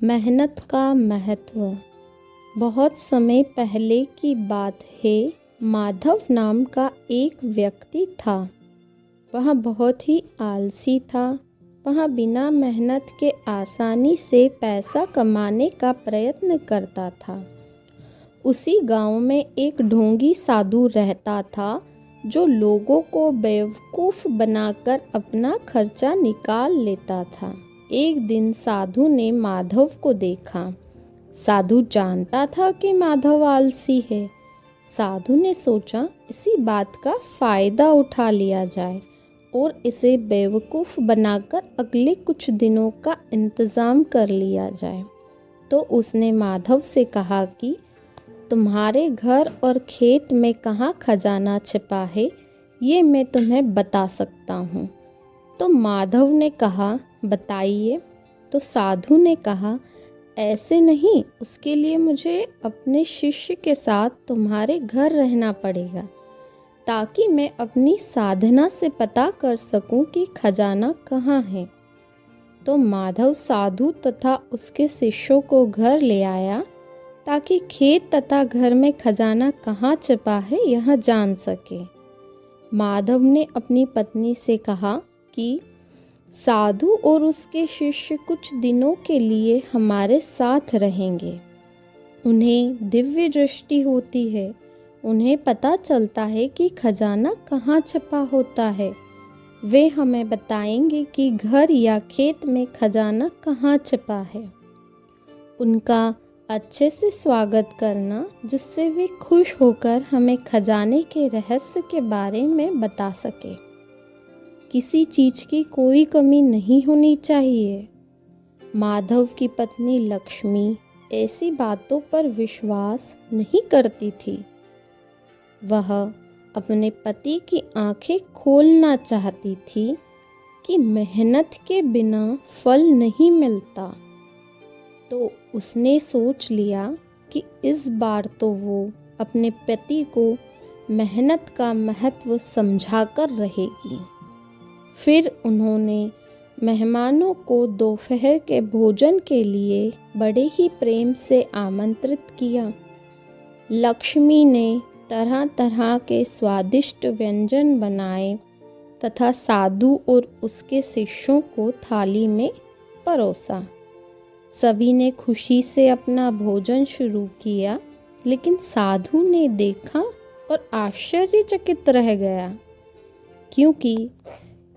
मेहनत का महत्व। बहुत समय पहले की बात है। माधव नाम का एक व्यक्ति था। वह बहुत ही आलसी था। वह बिना मेहनत के आसानी से पैसा कमाने का प्रयत्न करता था। उसी गांव में एक ढोंगी साधु रहता था जो लोगों को बेवकूफ़ बनाकर अपना खर्चा निकाल लेता था। एक दिन साधु ने माधव को देखा। साधु जानता था कि माधव आलसी है। साधु ने सोचा इसी बात का फ़ायदा उठा लिया जाए और इसे बेवकूफ़ बनाकर अगले कुछ दिनों का इंतज़ाम कर लिया जाए। तो उसने माधव से कहा कि तुम्हारे घर और खेत में कहाँ खजाना छिपा है, ये मैं तुम्हें बता सकता हूँ। तो माधव ने कहा बताइए। तो साधु ने कहा ऐसे नहीं, उसके लिए मुझे अपने शिष्य के साथ तुम्हारे घर रहना पड़ेगा ताकि मैं अपनी साधना से पता कर सकूं कि खजाना कहाँ है। तो माधव साधु तथा उसके शिष्यों को घर ले आया ताकि खेत तथा घर में खजाना कहाँ छिपा है यह जान सके। माधव ने अपनी पत्नी से कहा कि साधु और उसके शिष्य कुछ दिनों के लिए हमारे साथ रहेंगे। उन्हें दिव्य दृष्टि होती है। उन्हें पता चलता है कि खजाना कहाँ छिपा होता है। वे हमें बताएंगे कि घर या खेत में खजाना कहाँ छिपा है। उनका अच्छे से स्वागत करना जिससे वे खुश होकर हमें खजाने के रहस्य के बारे में बता सके। किसी चीज़ की कोई कमी नहीं होनी चाहिए। माधव की पत्नी लक्ष्मी ऐसी बातों पर विश्वास नहीं करती थी। वह अपने पति की आंखें खोलना चाहती थी कि मेहनत के बिना फल नहीं मिलता। तो उसने सोच लिया कि इस बार तो वो अपने पति को मेहनत का महत्व समझाकर रहेगी। फिर उन्होंने मेहमानों को दोपहर के भोजन के लिए बड़े ही प्रेम से आमंत्रित किया। लक्ष्मी ने तरह तरह के स्वादिष्ट व्यंजन बनाए तथा साधु और उसके शिष्यों को थाली में परोसा। सभी ने खुशी से अपना भोजन शुरू किया, लेकिन साधु ने देखा और आश्चर्यचकित रह गया क्योंकि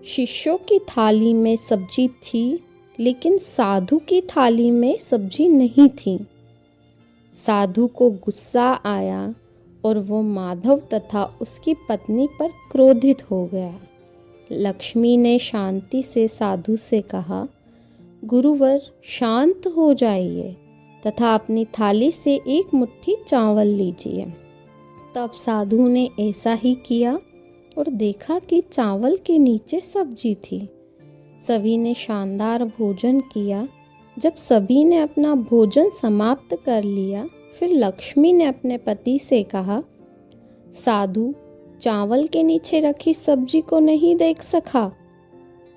शिष्यों की थाली में सब्जी थी लेकिन साधु की थाली में सब्जी नहीं थी। साधु को गुस्सा आया और वो माधव तथा उसकी पत्नी पर क्रोधित हो गया। लक्ष्मी ने शांति से साधु से कहा, गुरुवर शांत हो जाइए तथा अपनी थाली से एक मुट्ठी चावल लीजिए। तब साधु ने ऐसा ही किया और देखा कि चावल के नीचे सब्जी थी। सभी ने शानदार भोजन किया। जब सभी ने अपना भोजन समाप्त कर लिया, फिर लक्ष्मी ने अपने पति से कहा, साधु चावल के नीचे रखी सब्जी को नहीं देख सका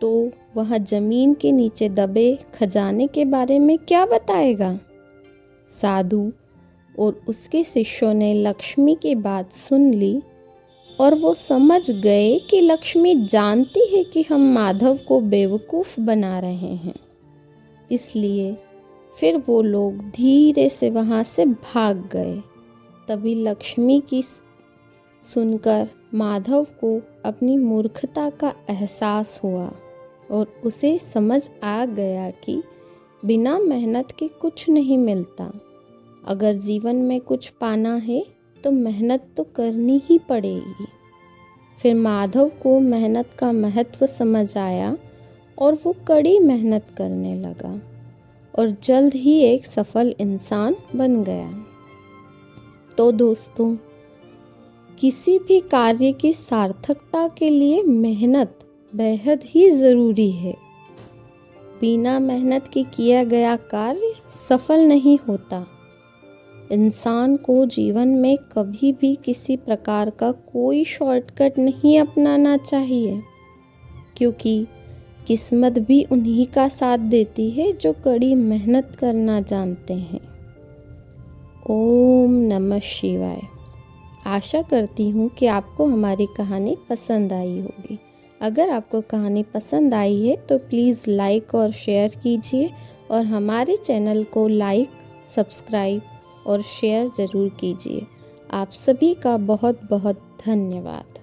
तो वह जमीन के नीचे दबे खजाने के बारे में क्या बताएगा। साधु और उसके शिष्यों ने लक्ष्मी की बात सुन ली और वो समझ गए कि लक्ष्मी जानती है कि हम माधव को बेवकूफ़ बना रहे हैं। इसलिए फिर वो लोग धीरे से वहाँ से भाग गए। तभी लक्ष्मी की सुनकर माधव को अपनी मूर्खता का एहसास हुआ और उसे समझ आ गया कि बिना मेहनत के कुछ नहीं मिलता। अगर जीवन में कुछ पाना है तो मेहनत तो करनी ही पड़ेगी। फिर माधव को मेहनत का महत्व समझ आया और वो कड़ी मेहनत करने लगा और जल्द ही एक सफल इंसान बन गया। तो दोस्तों, किसी भी कार्य की सार्थकता के लिए मेहनत बेहद ही ज़रूरी है। बिना मेहनत के किया गया कार्य सफल नहीं होता। इंसान को जीवन में कभी भी किसी प्रकार का कोई शॉर्टकट नहीं अपनाना चाहिए, क्योंकि किस्मत भी उन्हीं का साथ देती है जो कड़ी मेहनत करना जानते हैं। ओम नमः शिवाय। आशा करती हूँ कि आपको हमारी कहानी पसंद आई होगी। अगर आपको कहानी पसंद आई है तो प्लीज़ लाइक और शेयर कीजिए और हमारे चैनल को लाइक, सब्सक्राइब और शेयर ज़रूर कीजिए। आप सभी का बहुत बहुत धन्यवाद।